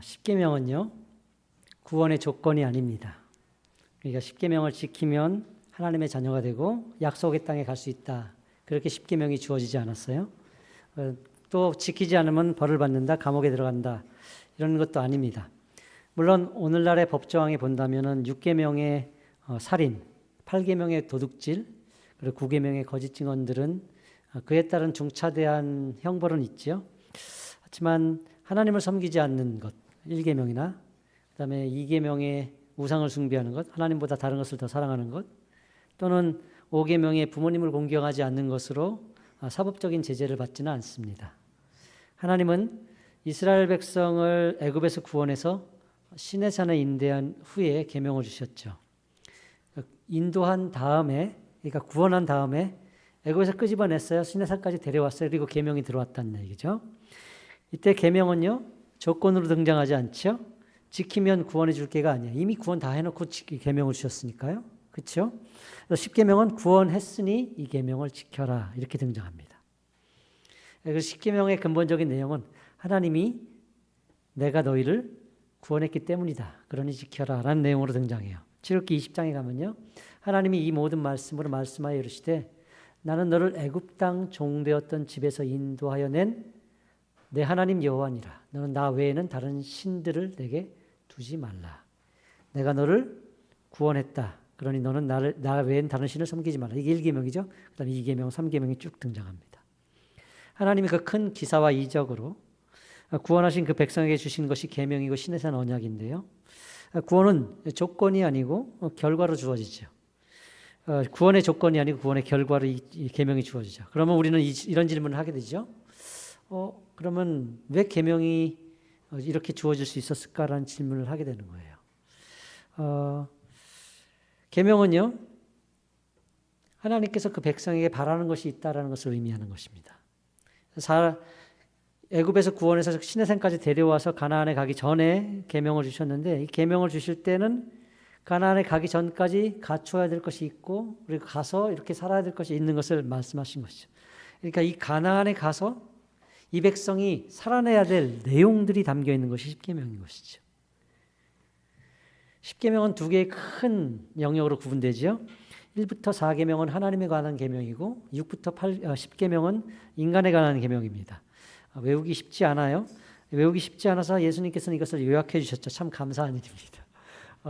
십계명은요, 구원의 조건이 아닙니다. 그러니까 십계명을 지키면 하나님의 자녀가 되고 약속의 땅에 갈 수 있다. 그렇게 십계명이 주어지지 않았어요. 또 지키지 않으면 벌을 받는다, 감옥에 들어간다, 이런 것도 아닙니다. 물론 오늘날의 법조항에 본다면은 6계명의 살인, 8계명의 도둑질, 그리고 9계명의 거짓 증언들은 그에 따른 중차대한 형벌은 있죠. 하지만 하나님을 섬기지 않는 것, 1계명이나 그다음에 2계명의 우상을 숭배하는 것, 하나님보다 다른 것을 더 사랑하는 것, 또는 5계명의 부모님을 공경하지 않는 것으로 사법적인 제재를 받지는 않습니다. 하나님은 이스라엘 백성을 애굽에서 구원해서 시내산에 인도한 후에 계명을 주셨죠. 인도한 다음에, 그러니까 구원한 다음에 애굽에서 끄집어냈어요. 시내산까지 데려왔어요. 그리고 계명이 들어왔다는 얘기죠. 이때 계명은요, 조건으로 등장하지 않죠. 지키면 구원해 줄 게가 아니에요. 이미 구원 다 해놓고 계명을 주셨으니까요. 그렇죠? 그래서 십계명은 구원했으니 이 계명을 지켜라, 이렇게 등장합니다. 그래서 십계명의 근본적인 내용은 하나님이 내가 너희를 구원했기 때문이다, 그러니 지켜라 라는 내용으로 등장해요. 출애굽기 20장에 가면요, 하나님이 이 모든 말씀으로 말씀하여 이르시되 나는 너를 애굽 땅 종되었던 집에서 인도하여 낸 내 하나님 여호와니라. 너는 나 외에는 다른 신들을 내게 두지 말라. 내가 너를 구원했다. 그러니 너는 나 외엔 다른 신을 섬기지 말라. 이게 1계명이죠. 그 다음에 2계명, 3계명이 쭉 등장합니다. 하나님이 그 큰 기사와 이적으로 구원하신 그 백성에게 주신 것이 계명이고 시내산 언약인데요. 구원은 조건이 아니고 결과로 주어지죠. 구원의 조건이 아니고 구원의 결과로 이 계명이 주어지죠. 그러면 우리는 이런 질문을 하게 되죠. 그러면 왜 계명이 이렇게 주어질 수 있었을까라는 질문을 하게 되는 거예요. 계명은요, 하나님께서 그 백성에게 바라는 것이 있다라는 것을 의미하는 것입니다. 애굽에서 구원해서 시내산까지 데려와서 가나안에 가기 전에 계명을 주셨는데, 이 계명을 주실 때는 가나안에 가기 전까지 갖춰야 될 것이 있고, 그리고 가서 이렇게 살아야 될 것이 있는 것을 말씀하신 것이죠. 그러니까 이 가나안에 가서 이 백성이 살아내야 될 내용들이 담겨 있는 것이 십계명인 것이죠. 십계명은 두 개의 큰 영역으로 구분되죠. 1부터 4계명은 하나님에 관한 계명이고 6부터 10계명은 인간에 관한 계명입니다. 외우기 쉽지 않아요. 외우기 쉽지 않아서 예수님께서는 이것을 요약해 주셨죠. 참 감사한 일입니다.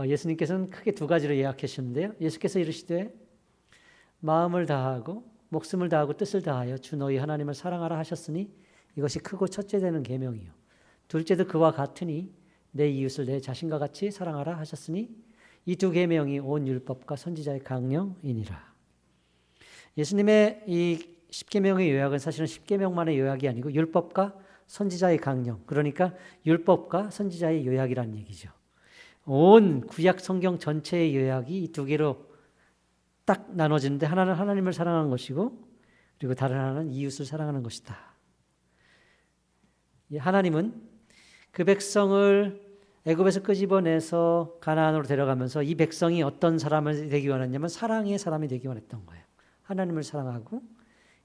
예수님께서는 크게 두 가지로 요약해 주셨는데요. 예수께서 이르시되 마음을 다하고 목숨을 다하고 뜻을 다하여 주 너희 하나님을 사랑하라 하셨으니 이것이 크고 첫째 되는 계명이요. 둘째도 그와 같으니 내 이웃을 내 자신과 같이 사랑하라 하셨으니 이 두 계명이 온 율법과 선지자의 강령이니라. 예수님의 이 십계명의 요약은 사실은 십계명만의 요약이 아니고 율법과 선지자의 강령, 그러니까 율법과 선지자의 요약이라는 얘기죠. 온 구약 성경 전체의 요약이 이 두 개로 딱 나눠지는데, 하나는 하나님을 사랑하는 것이고 그리고 다른 하나는 이웃을 사랑하는 것이다. 하나님은 그 백성을 애굽에서 끄집어내서 가나안으로 데려가면서 이 백성이 어떤 사람을 되기 원했냐면 사랑의 사람이 되기 원했던 거예요. 하나님을 사랑하고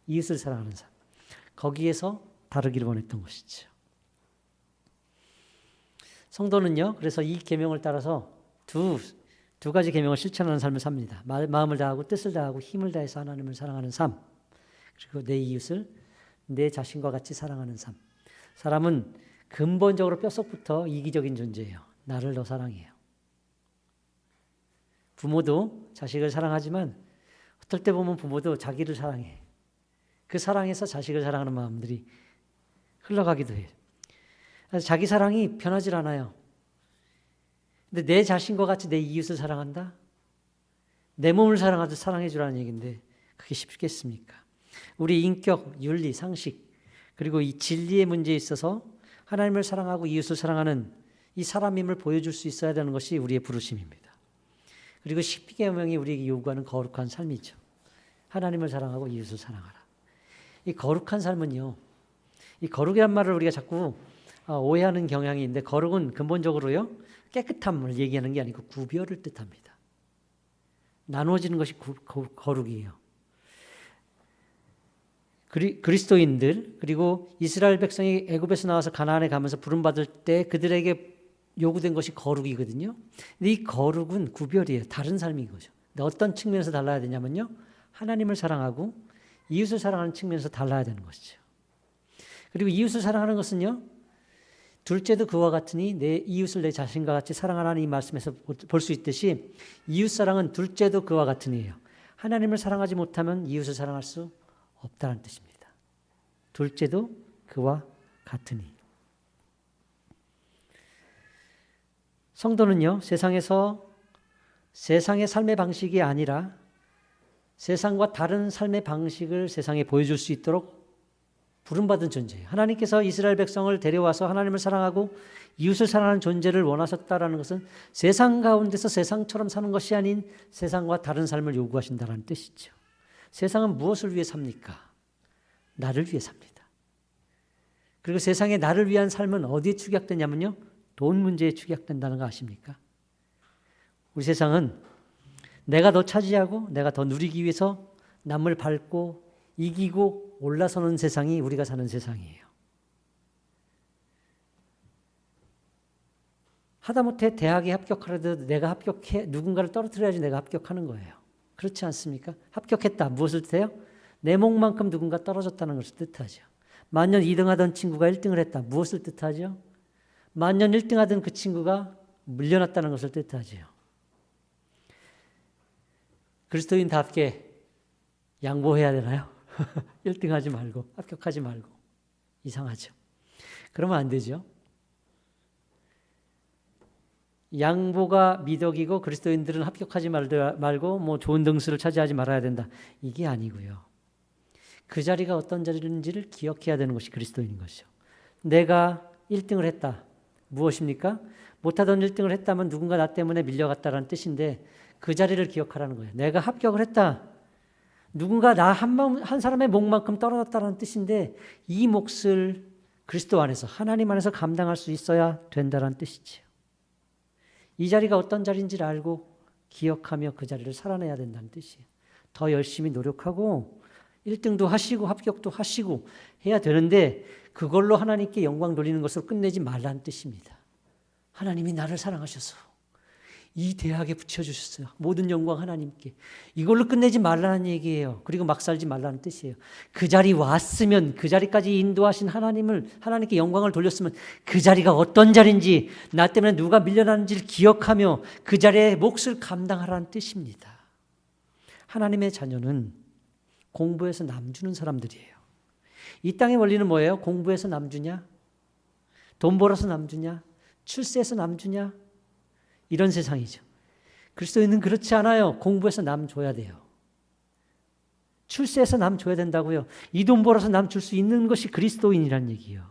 이웃을 사랑하는 사람. 거기에서 다르기를 원했던 것이죠. 성도는요, 그래서 이 계명을 따라서 두 가지 계명을 실천하는 삶을 삽니다. 마음을 다하고 뜻을 다하고 힘을 다해서 하나님을 사랑하는 삶, 그리고 내 이웃을 내 자신과 같이 사랑하는 삶. 사람은 근본적으로 뼛속부터 이기적인 존재예요. 나를 더 사랑해요. 부모도 자식을 사랑하지만 어떨 때 보면 부모도 자기를 사랑해. 그 사랑에서 자식을 사랑하는 마음들이 흘러가기도 해요. 자기 사랑이 변하질 않아요. 근데 내 자신과 같이 내 이웃을 사랑한다? 내 몸을 사랑하듯 사랑해 주라는 얘기인데 그게 쉽겠습니까? 우리 인격, 윤리, 상식, 그리고 이 진리의 문제에 있어서 하나님을 사랑하고 이웃을 사랑하는 이 사람임을 보여줄 수 있어야 되는 것이 우리의 부르심입니다. 그리고 십계명이 우리에게 요구하는 거룩한 삶이죠. 하나님을 사랑하고 이웃을 사랑하라. 이 거룩한 삶은요, 이 거룩이란 말을 우리가 자꾸 오해하는 경향이 있는데, 거룩은 근본적으로요, 깨끗함을 얘기하는 게 아니고 구별을 뜻합니다. 나누어지는 것이 거룩이에요. 그리스도인들 그리고 이스라엘 백성이 애굽에서 나와서 가나안에 가면서 부름받을 때 그들에게 요구된 것이 거룩이거든요. 근데 이 거룩은 구별이에요. 다른 삶인 거죠. 근데 어떤 측면에서 달라야 되냐면요. 하나님을 사랑하고 이웃을 사랑하는 측면에서 달라야 되는 것이죠. 그리고 이웃을 사랑하는 것은요. 둘째도 그와 같으니 내 이웃을 내 자신과 같이 사랑하라는 이 말씀에서 볼 수 있듯이 이웃 사랑은 둘째도 그와 같으니예요. 하나님을 사랑하지 못하면 이웃을 사랑할 수 없다는 뜻입니다. 둘째도 그와 같으니. 성도는요, 세상의 삶의 방식이 아니라 세상과 다른 삶의 방식을 세상에 보여줄 수 있도록 부름받은 존재예요. 하나님께서 이스라엘 백성을 데려와서 하나님을 사랑하고 이웃을 사랑하는 존재를 원하셨다라는 것은 세상 가운데서 세상처럼 사는 것이 아닌 세상과 다른 삶을 요구하신다는 뜻이죠. 세상은 무엇을 위해 삽니까? 나를 위해 삽니다. 그리고 세상에 나를 위한 삶은 어디에 축약되냐면요. 돈 문제에 축약된다는 거 아십니까? 우리 세상은 내가 더 차지하고 내가 더 누리기 위해서 남을 밟고 이기고 올라서는 세상이 우리가 사는 세상이에요. 하다못해 대학에 합격하려도 내가 합격해 누군가를 떨어뜨려야지 내가 합격하는 거예요. 그렇지 않습니까? 합격했다. 무엇을 뜻해요? 내 목만큼 누군가 떨어졌다는 것을 뜻하죠. 만년 2등 하던 친구가 1등을 했다. 무엇을 뜻하죠? 만년 1등 하던 그 친구가 물려났다는 것을 뜻하죠. 그리스도인답게 양보해야 되나요? 1등 하지 말고 합격하지 말고. 이상하죠. 그러면 안 되죠. 양보가 미덕이고 그리스도인들은 합격하지 말고 뭐 좋은 등수를 차지하지 말아야 된다. 이게 아니고요. 그 자리가 어떤 자리인지를 기억해야 되는 것이 그리스도인인 것이죠. 내가 1등을 했다. 무엇입니까? 못하던 1등을 했다면 누군가 나 때문에 밀려갔다라는 뜻인데 그 자리를 기억하라는 거예요. 내가 합격을 했다. 누군가 나 한 사람의 몫만큼 떨어졌다는 뜻인데 이 몫을 그리스도 안에서 하나님 안에서 감당할 수 있어야 된다는 뜻이지요. 이 자리가 어떤 자리인지를 알고 기억하며 그 자리를 살아내야 된다는 뜻이에요. 더 열심히 노력하고 1등도 하시고 합격도 하시고 해야 되는데 그걸로 하나님께 영광 돌리는 것으로 끝내지 말라는 뜻입니다. 하나님이 나를 사랑하셔서 이 대학에 붙여주셨어요. 모든 영광 하나님께. 이걸로 끝내지 말라는 얘기예요. 그리고 막 살지 말라는 뜻이에요. 그 자리 왔으면 그 자리까지 인도하신 하나님께 영광을 돌렸으면 그 자리가 어떤 자리인지 나 때문에 누가 밀려나는지를 기억하며 그 자리의 몫을 감당하라는 뜻입니다. 하나님의 자녀는 공부해서 남주는 사람들이에요. 이 땅의 원리는 뭐예요? 공부해서 남주냐? 돈 벌어서 남주냐? 출세해서 남주냐? 이런 세상이죠. 그리스도인은 그렇지 않아요. 공부해서 남 줘야 돼요. 출세해서 남 줘야 된다고요. 이 돈 벌어서 남 줄 수 있는 것이 그리스도인이란 얘기예요.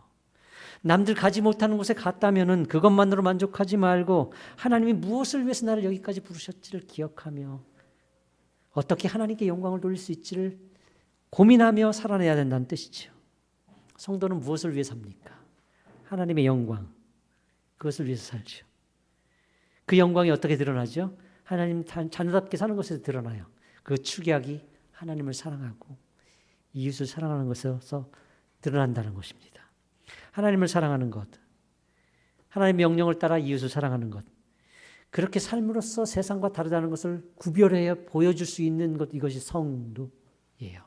남들 가지 못하는 곳에 갔다면은 그것만으로 만족하지 말고 하나님이 무엇을 위해서 나를 여기까지 부르셨지를 기억하며 어떻게 하나님께 영광을 돌릴 수 있지를 고민하며 살아내야 된다는 뜻이죠. 성도는 무엇을 위해 삽니까? 하나님의 영광, 그것을 위해서 살죠. 그 영광이 어떻게 드러나죠? 하나님 자녀답게 사는 것에서 드러나요. 그 축약이 하나님을 사랑하고 이웃을 사랑하는 것에서 드러난다는 것입니다. 하나님을 사랑하는 것, 하나님의 명령을 따라 이웃을 사랑하는 것, 그렇게 삶으로써 세상과 다르다는 것을 구별해 보여줄 수 있는 것, 이것이 성도예요.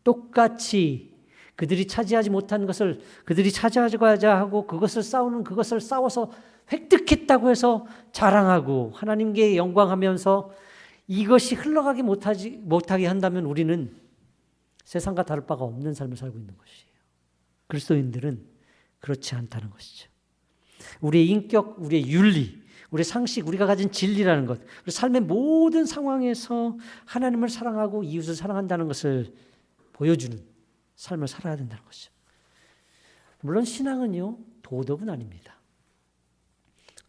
똑같이 그들이 차지하지 못한 것을 그들이 차지하고자 하고 그것을 싸워서 획득했다고 해서 자랑하고 하나님께 영광하면서 이것이 흘러가게 못하게 한다면 우리는 세상과 다를 바가 없는 삶을 살고 있는 것이에요. 그리스도인들은 그렇지 않다는 것이죠. 우리의 인격, 우리의 윤리, 우리의 상식, 우리가 가진 진리라는 것, 그리고 삶의 모든 상황에서 하나님을 사랑하고 이웃을 사랑한다는 것을 보여주는 삶을 살아야 된다는 것이죠. 물론 신앙은요, 도덕은 아닙니다.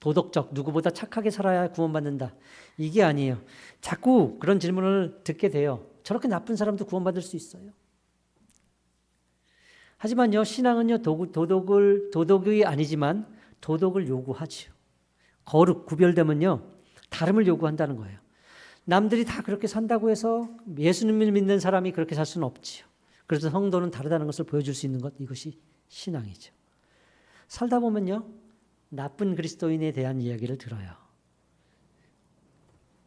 도덕적, 누구보다 착하게 살아야 구원받는다. 이게 아니에요. 자꾸 그런 질문을 듣게 돼요. 저렇게 나쁜 사람도 구원받을 수 있어요. 하지만요, 신앙은요, 도덕이 아니지만 도덕을 요구하죠. 거룩, 구별되면요, 다름을 요구한다는 거예요. 남들이 다 그렇게 산다고 해서 예수님을 믿는 사람이 그렇게 살 수는 없지요. 그래서 성도는 다르다는 것을 보여줄 수 있는 것, 이것이 신앙이죠. 살다 보면요, 나쁜 그리스도인에 대한 이야기를 들어요.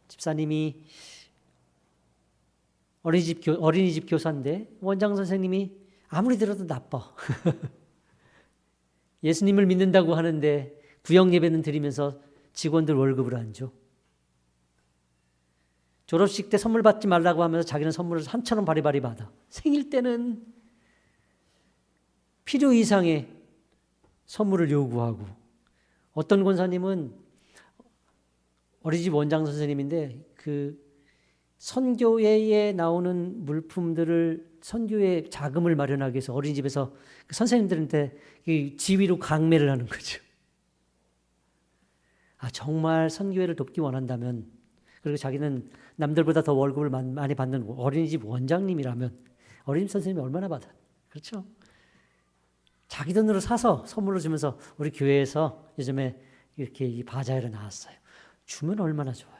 집사님이 어린이집 교사인데 원장 선생님이 아무리 들어도 나빠. 예수님을 믿는다고 하는데 구역 예배는 드리면서 직원들 월급을 안 줘. 졸업식 때 선물 받지 말라고 하면서 자기는 선물을 산처럼 바리바리 받아. 생일 때는 필요 이상의 선물을 요구하고, 어떤 권사님은 어린이집 원장 선생님인데 그 선교회에 나오는 물품들을 선교회 자금을 마련하기 위해서 어린이집에서 그 선생님들한테 지위로 강매를 하는 거죠. 정말 선교회를 돕기 원한다면, 그리고 자기는 남들보다 더 월급을 많이 받는 어린이집 원장님이라면 어린이집 선생님이 얼마나 받아? 그렇죠? 자기 돈으로 사서 선물을 주면서 우리 교회에서 요즘에 이렇게 이 바자회를 나왔어요. 주면 얼마나 좋아요.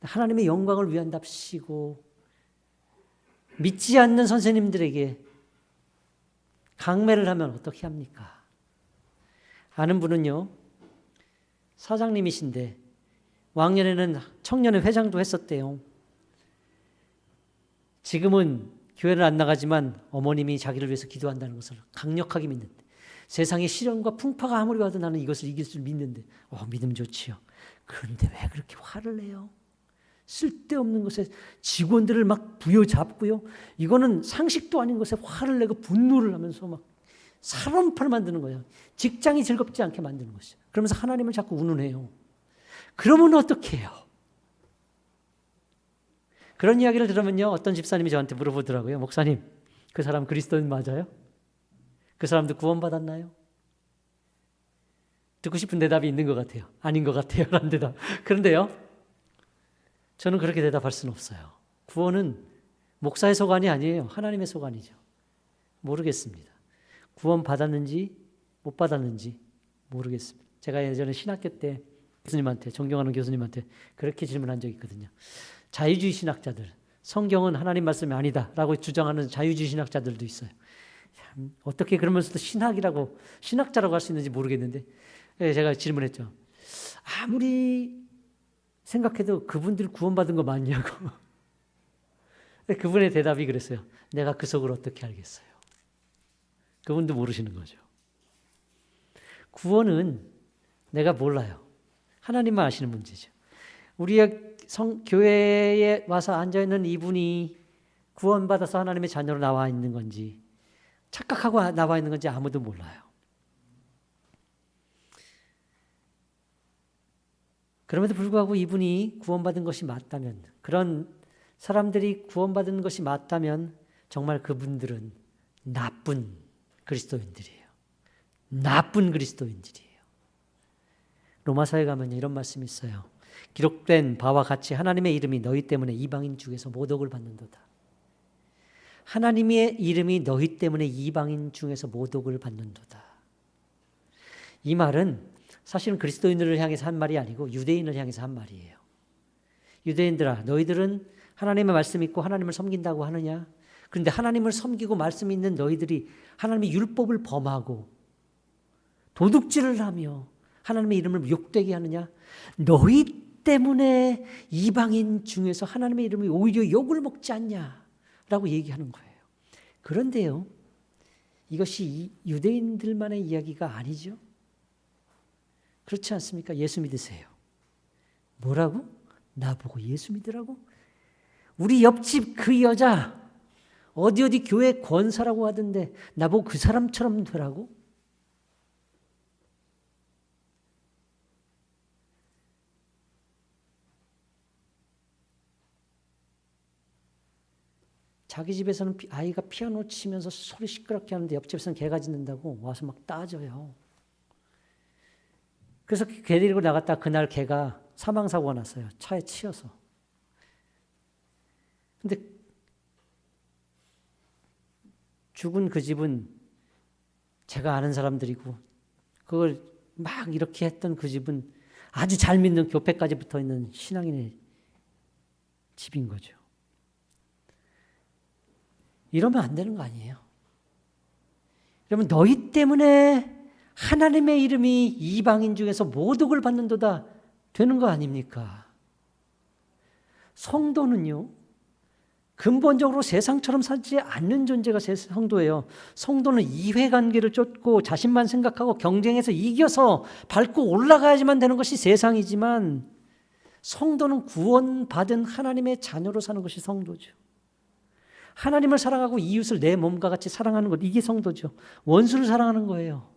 하나님의 영광을 위한답시고 믿지 않는 선생님들에게 강매를 하면 어떻게 합니까? 아는 분은요, 사장님이신데 왕년에는 청년회 회장도 했었대요. 지금은 교회를 안 나가지만 어머님이 자기를 위해서 기도한다는 것을 강력하게 믿는데, 세상의 시련과 풍파가 아무리 와도 나는 이것을 이길 줄 믿는데, 믿음 좋지요. 그런데 왜 그렇게 화를 내요? 쓸데없는 것에 직원들을 막 부여잡고요. 이거는 상식도 아닌 것에 화를 내고 분노를 하면서 막 사람팔 만드는 거예요. 직장이 즐겁지 않게 만드는 것이죠. 그러면서 하나님을 자꾸 운운해요. 그러면 어떻게 해요? 그런 이야기를 들으면요, 어떤 집사님이 저한테 물어보더라고요. 목사님, 그 사람 그리스도인 맞아요? 그 사람도 구원받았나요? 듣고 싶은 대답이 있는 것 같아요. 아닌 것 같아요. 라는 대답. 그런데요, 저는 그렇게 대답할 수는 없어요. 구원은 목사의 소관이 아니에요. 하나님의 소관이죠. 모르겠습니다. 구원 받았는지 못 받았는지 모르겠습니다. 제가 예전에 신학교 때 교수님한테, 존경하는 교수님한테 그렇게 질문한 적이 있거든요. 자유주의 신학자들, 성경은 하나님 말씀이 아니다라고 주장하는 자유주의 신학자들도 있어요. 어떻게 그러면서도 신학자라고 할 수 있는지 모르겠는데, 제가 질문했죠. 아무리 생각해도 그분들 구원받은 거 맞냐고. 그분의 대답이 그랬어요. 내가 그 속을 어떻게 알겠어요? 그분도 모르시는 거죠. 구원은 내가 몰라요. 하나님만 아시는 문제죠. 우리의 교회에 와서 앉아있는 이분이 구원받아서 하나님의 자녀로 나와 있는 건지, 착각하고 나와 있는 건지 아무도 몰라요. 그럼에도 불구하고 이분이 구원받은 것이 맞다면, 그런 사람들이 구원받은 것이 맞다면 정말 그분들은 나쁜 그리스도인들이에요. 나쁜 그리스도인들이에요. 로마서에 가면 이런 말씀이 있어요. 기록된 바와 같이 하나님의 이름이 너희 때문에 이방인 중에서 모독을 받는도다. 하나님의 이름이 너희 때문에 이방인 중에서 모독을 받는도다. 이 말은 사실은 그리스도인들을 향해서 한 말이 아니고 유대인을 향해서 한 말이에요. 유대인들아, 너희들은 하나님의 말씀 있고 하나님을 섬긴다고 하느냐? 그런데 하나님을 섬기고 말씀 있는 너희들이 하나님의 율법을 범하고 도둑질을 하며 하나님의 이름을 욕되게 하느냐? 너희 때문에 이방인 중에서 하나님의 이름이 오히려 욕을 먹지 않냐라고 얘기하는 거예요. 그런데요, 이것이 유대인들만의 이야기가 아니죠. 그렇지 않습니까? 예수 믿으세요. 뭐라고? 나보고 예수 믿으라고? 우리 옆집 그 여자 어디 교회 권사라고 하던데 나보고 그 사람처럼 되라고? 자기 집에서는 아이가 피아노 치면서 소리 시끄럽게 하는데 옆집에서는 개가 짖는다고 와서 막 따져요. 그래서 개 데리고 나갔다 그날 개가 사망사고가 났어요. 차에 치여서. 근데 죽은 그 집은 제가 아는 사람들이고 그걸 막 이렇게 했던 그 집은 아주 잘 믿는 교회까지 붙어 있는 신앙인의 집인 거죠. 이러면 안 되는 거 아니에요? 여러분, 너희 때문에 하나님의 이름이 이방인 중에서 모독을 받는도다 되는 거 아닙니까? 성도는요, 근본적으로 세상처럼 살지 않는 존재가 성도예요. 성도는 이해관계를 쫓고 자신만 생각하고 경쟁해서 이겨서 밟고 올라가야지만 되는 것이 세상이지만, 성도는 구원받은 하나님의 자녀로 사는 것이 성도죠. 하나님을 사랑하고 이웃을 내 몸과 같이 사랑하는 것, 이게 성도죠. 원수를 사랑하는 거예요.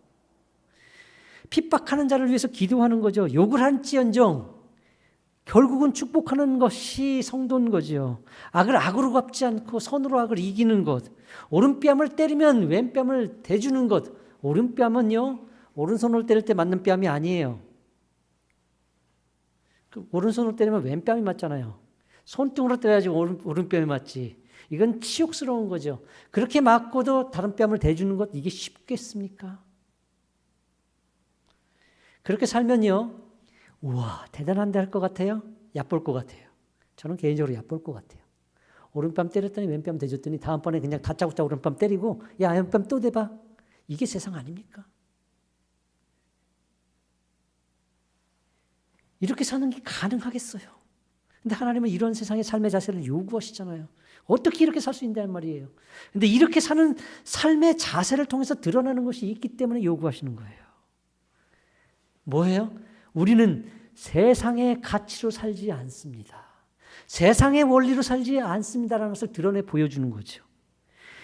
핍박하는 자를 위해서 기도하는 거죠. 욕을 할지언정 결국은 축복하는 것이 성도인 거죠. 악을 악으로 갚지 않고 선으로 악을 이기는 것. 오른뺨을 때리면 왼뺨을 대주는 것. 오른뺨은요, 오른손으로 때릴 때 맞는 뺨이 아니에요. 오른손으로 때리면 왼뺨이 맞잖아요. 손등으로 때려야지 오른뺨이 맞지. 이건 치욕스러운 거죠. 그렇게 맞고도 다른 뺨을 대주는 것, 이게 쉽겠습니까? 그렇게 살면요, 우와, 대단한데 할 것 같아요? 얕볼 것 같아요. 저는 개인적으로 얕볼 것 같아요. 오른뺨 때렸더니 왼뺨 대줬더니 다음번에 그냥 다짜고짜 오른뺨 때리고, 야, 왼뺨 또 대봐. 이게 세상 아닙니까? 이렇게 사는 게 가능하겠어요? 근데 하나님은 이런 세상의 삶의 자세를 요구하시잖아요. 어떻게 이렇게 살 수 있냐는 말이에요. 근데 이렇게 사는 삶의 자세를 통해서 드러나는 것이 있기 때문에 요구하시는 거예요. 뭐예요? 우리는 세상의 가치로 살지 않습니다. 세상의 원리로 살지 않습니다라는 것을 드러내 보여주는 거죠.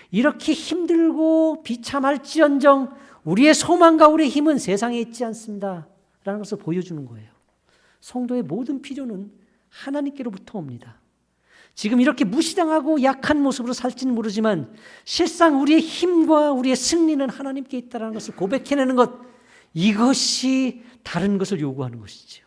이렇게 힘들고 비참할지언정 우리의 소망과 우리의 힘은 세상에 있지 않습니다라는 것을 보여주는 거예요. 성도의 모든 필요는 하나님께로부터 옵니다. 지금 이렇게 무시당하고 약한 모습으로 살지는 모르지만 실상 우리의 힘과 우리의 승리는 하나님께 있다는 것을 고백해내는 것, 이것이 다른 것을 요구하는 것이죠.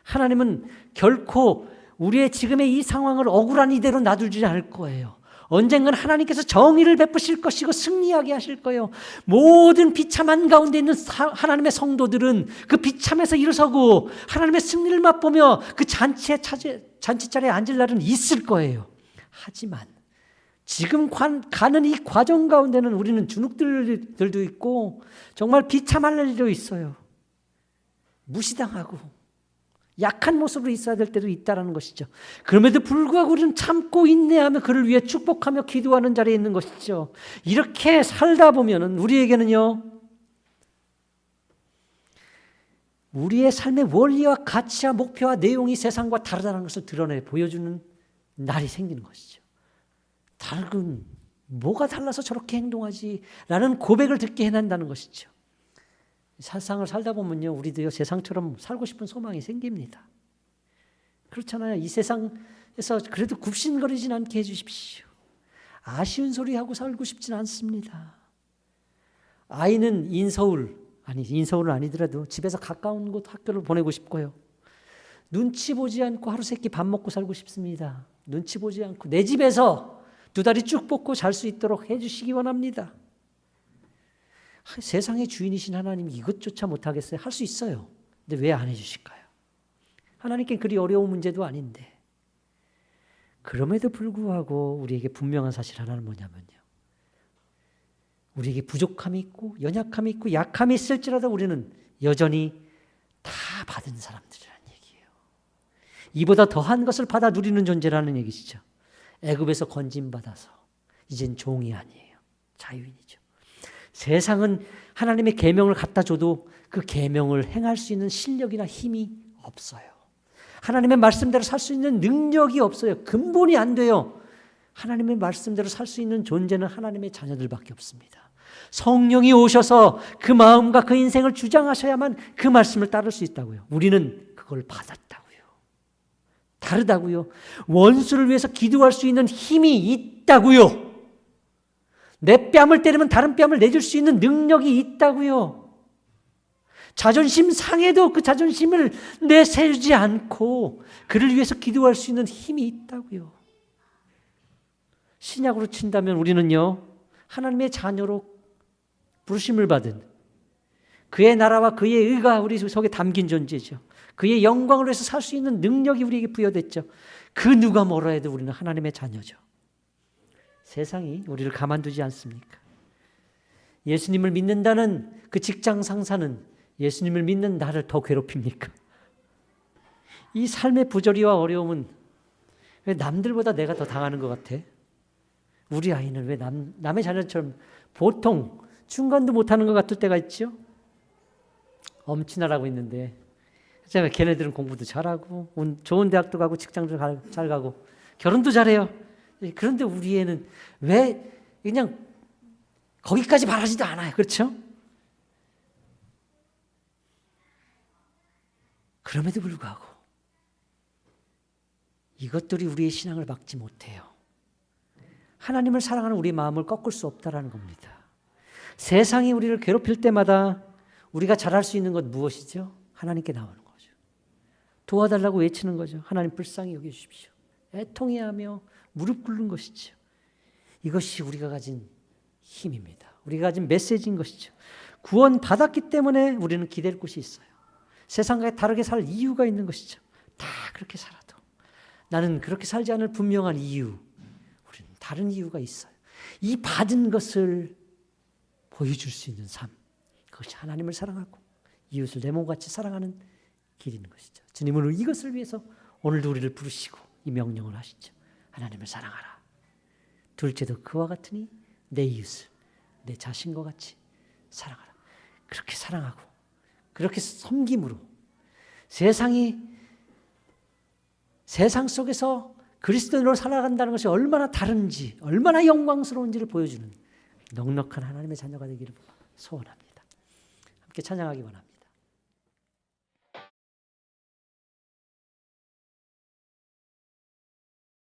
하나님은 결코 우리의 지금의 이 상황을 억울한 이대로 놔두지 않을 거예요. 언젠간 하나님께서 정의를 베푸실 것이고 승리하게 하실 거예요. 모든 비참한 가운데 있는 하나님의 성도들은 그 비참에서 일어서고 하나님의 승리를 맛보며 그 잔치자리에 앉을 날은 있을 거예요. 하지만 지금 가는 이 과정 가운데는 우리는 주눅들도 있고 정말 비참할 일도 있어요. 무시당하고 약한 모습으로 있어야 될 때도 있다는 것이죠. 그럼에도 불구하고 우리는 참고 인내하며 그를 위해 축복하며 기도하는 자리에 있는 것이죠. 이렇게 살다 보면은 우리에게는요, 우리의 삶의 원리와 가치와 목표와 내용이 세상과 다르다는 것을 드러내 보여주는 날이 생기는 것이죠. 다른 뭐가 달라서 저렇게 행동하지? 라는 고백을 듣게 해낸다는 것이죠. 세상을 살다 보면요, 우리도요, 세상처럼 살고 싶은 소망이 생깁니다. 그렇잖아요. 이 세상에서 그래도 굽신거리진 않게 해주십시오. 아쉬운 소리 하고 살고 싶진 않습니다. 아이는 인서울은 아니더라도 집에서 가까운 곳 학교를 보내고 싶고요. 눈치 보지 않고 하루 세끼 밥 먹고 살고 싶습니다. 눈치 보지 않고 내 집에서 두 다리 쭉 뻗고 잘 수 있도록 해주시기 원합니다. 세상의 주인이신 하나님이 이것조차 못하겠어요? 할 수 있어요. 근데 왜 안 해주실까요? 하나님께 그리 어려운 문제도 아닌데. 그럼에도 불구하고 우리에게 분명한 사실 하나는 뭐냐면요, 우리에게 부족함이 있고 연약함이 있고 약함이 있을지라도 우리는 여전히 다 받은 사람들이라는 얘기예요. 이보다 더한 것을 받아 누리는 존재라는 얘기시죠. 애굽에서 건진받아서 이젠 종이 아니에요. 자유인이죠. 세상은 하나님의 계명을 갖다 줘도 그 계명을 행할 수 있는 실력이나 힘이 없어요. 하나님의 말씀대로 살 수 있는 능력이 없어요. 근본이 안 돼요. 하나님의 말씀대로 살 수 있는 존재는 하나님의 자녀들밖에 없습니다. 성령이 오셔서 그 마음과 그 인생을 주장하셔야만 그 말씀을 따를 수 있다고요. 우리는 그걸 받았다고요. 다르다고요. 원수를 위해서 기도할 수 있는 힘이 있다고요. 내 뺨을 때리면 다른 뺨을 내줄 수 있는 능력이 있다고요. 자존심 상해도 그 자존심을 내세우지 않고 그를 위해서 기도할 수 있는 힘이 있다고요. 신약으로 친다면 우리는요, 하나님의 자녀로 부르심을 받은 그의 나라와 그의 의가 우리 속에 담긴 존재죠. 그의 영광을 위해서 살 수 있는 능력이 우리에게 부여됐죠. 그 누가 뭐라 해도 우리는 하나님의 자녀죠. 세상이 우리를 가만두지 않습니까? 예수님을 믿는다는 그 직장 상사는 예수님을 믿는 나를 더 괴롭힙니까? 이 삶의 부조리와 어려움은 왜 남들보다 내가 더 당하는 것 같아? 우리 아이는 왜 남의 자녀처럼 보통 중간도 못하는 것 같을 때가 있죠? 엄친아라고 있는데 걔네들은 공부도 잘하고 좋은 대학도 가고 직장도 잘 가고 결혼도 잘해요. 그런데 우리 애는 왜 그냥 거기까지 바라지도 않아요. 그렇죠? 그럼에도 불구하고 이것들이 우리의 신앙을 막지 못해요. 하나님을 사랑하는 우리의 마음을 꺾을 수 없다라는 겁니다. 세상이 우리를 괴롭힐 때마다 우리가 잘할 수 있는 것 무엇이죠? 하나님께 나오는 거죠. 도와달라고 외치는 거죠. 하나님 불쌍히 여겨주십시오. 애통해하며 무릎 꿇는 것이죠. 이것이 우리가 가진 힘입니다. 우리가 가진 메시지인 것이죠. 구원 받았기 때문에 우리는 기댈 곳이 있어요. 세상과 다르게 살 이유가 있는 것이죠. 다 그렇게 살아도 나는 그렇게 살지 않을 분명한 이유, 우리는 다른 이유가 있어요. 이 받은 것을 보여줄 수 있는 삶, 그것이 하나님을 사랑하고 이웃을 내 몸같이 사랑하는 길인 것이죠. 주님은 이것을 위해서 오늘도 우리를 부르시고 이 명령을 하시죠. 하나님을 사랑하라. 둘째도 그와 같으니 내 이웃을 내 자신과 같이 사랑하라. 그렇게 사랑하고 그렇게 섬김으로 세상 속에서 그리스도인으로 살아간다는 것이 얼마나 다른지, 얼마나 영광스러운지를 보여주는 넉넉한 하나님의 자녀가 되기를 소원합니다. 함께 찬양하기 원합니다.